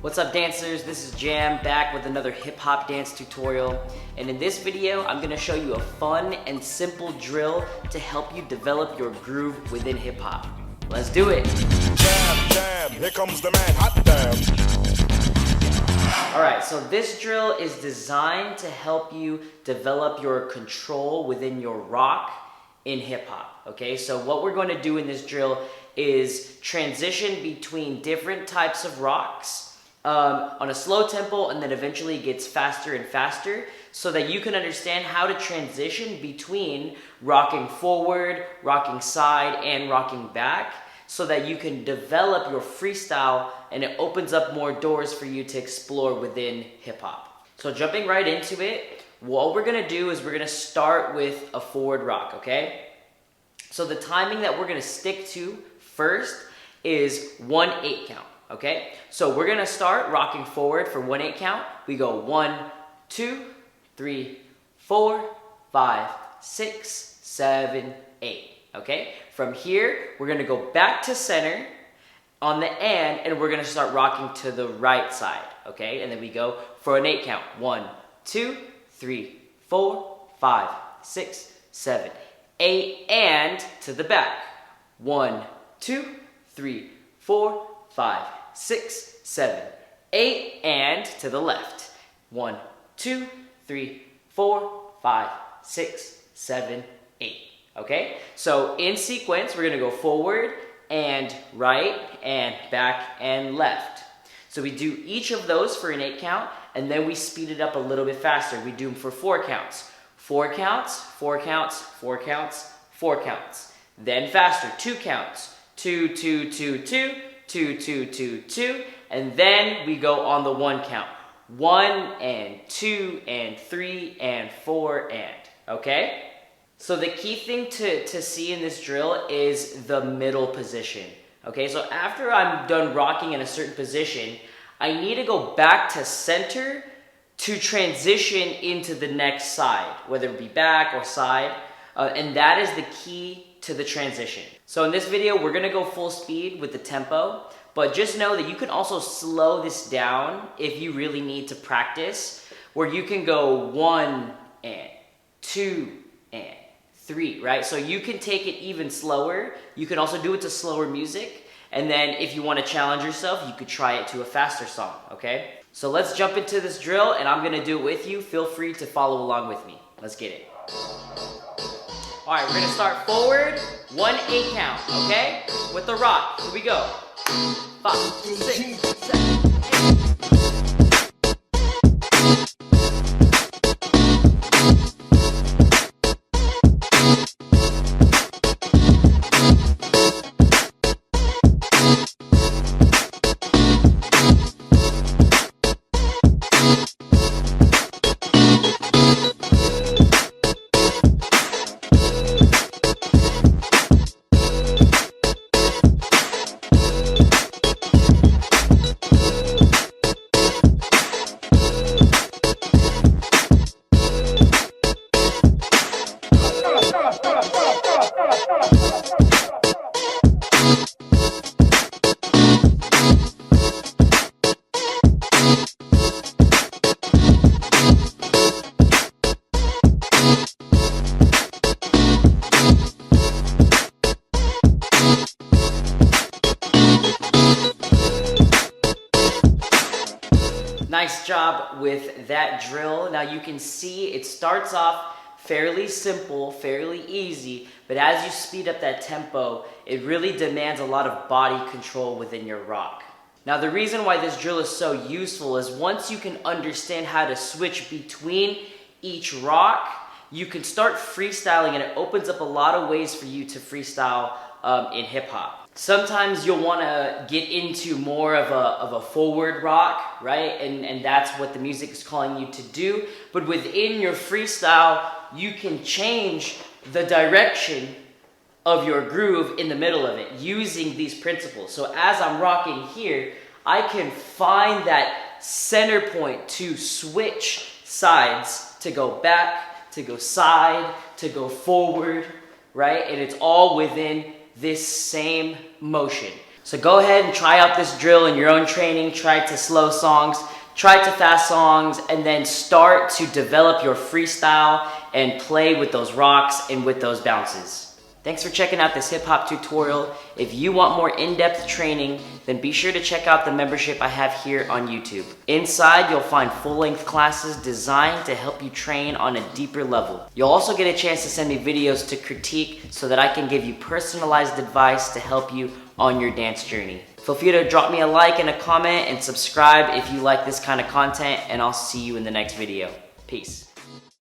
What's up dancers, this is Jam back with another hip hop dance tutorial, and in this video I'm going to show you a fun and simple drill to help you develop your groove within hip hop. Let's do it! Jam, jam, here comes the man, hot damn! Alright, so this drill is designed to help you develop your control within your rock in hip hop, okay? So what we're going to do in this drill is transition between different types of rocks on a slow tempo, and then eventually gets faster and faster so that you can understand how to transition between rocking forward, rocking side, and rocking back so that you can develop your freestyle and it opens up more doors for you to explore within hip hop. So jumping right into it, what we're gonna do is we're gonna start with a forward rock, okay? So the timing that we're gonna stick to first is 1/8 count. Okay, so we're gonna start rocking forward for 1/8 count. We go 1, 2, 3, 4, 5, 6, 7, 8. Okay, from here we're gonna go back to center on the and we're gonna start rocking to the right side. Okay, and then we go for an 8 count. 1, 2, 3, 4, 5, 6, 7, 8, and to the back. 1, 2, 3, 4, 5, 6, 7, 8, and to the left. 1, 2, 3, 4, 5, 6, 7, 8. Okay? So in sequence, we're gonna go forward and right and back and left. So we do each of those for an 8 count, and then we speed it up a little bit faster. We do them for 4 counts. 4 counts, 4 counts, 4 counts, 4 counts. Then faster, 2 counts. 2, 2, 2, 2. 2, 2, 2, 2, and then we go on the 1 count. 1 and 2 and 3 and 4 and, okay? So the key thing to see in this drill is the middle position, okay? So after I'm done rocking in a certain position, I need to go back to center to transition into the next side, whether it be back or side, and that is the key to the transition. So in this video, we're gonna go full speed with the tempo, but just know that you can also slow this down if you really need to practice, where you can go 1 and 2 and 3, right? So you can take it even slower. You can also do it to slower music, and then if you wanna challenge yourself, you could try it to a faster song, okay? So let's jump into this drill, and I'm gonna do it with you. Feel free to follow along with me. Let's get it. All right, we're gonna start forward, 1/8 count, okay? With the rock, here we go. 5, 6, 7, 8. Nice job with that drill. Now you can see it starts off fairly simple, fairly easy, but as you speed up that tempo, it really demands a lot of body control within your rock. Now the reason why this drill is so useful is once you can understand how to switch between each rock, you can start freestyling, and it opens up a lot of ways for you to freestyle in hip hop. Sometimes you'll want to get into more of a forward rock, right? And that's what the music is calling you to do. But within your freestyle, you can change the direction of your groove in the middle of it using these principles. So as I'm rocking here, I can find that center point to switch sides, to go back, to go side, to go forward, right? And it's all within this same motion. So go ahead and try out this drill in your own training. Try to slow songs, try to fast songs, and then start to develop your freestyle and play with those rocks and with those bounces. Thanks for checking out this hip hop tutorial. If you want more in-depth training, then be sure to check out the membership I have here on YouTube. Inside, you'll find full-length classes designed to help you train on a deeper level. You'll also get a chance to send me videos to critique so that I can give you personalized advice to help you on your dance journey. Feel free to drop me a like and a comment and subscribe if you like this kind of content, and I'll see you in the next video. Peace.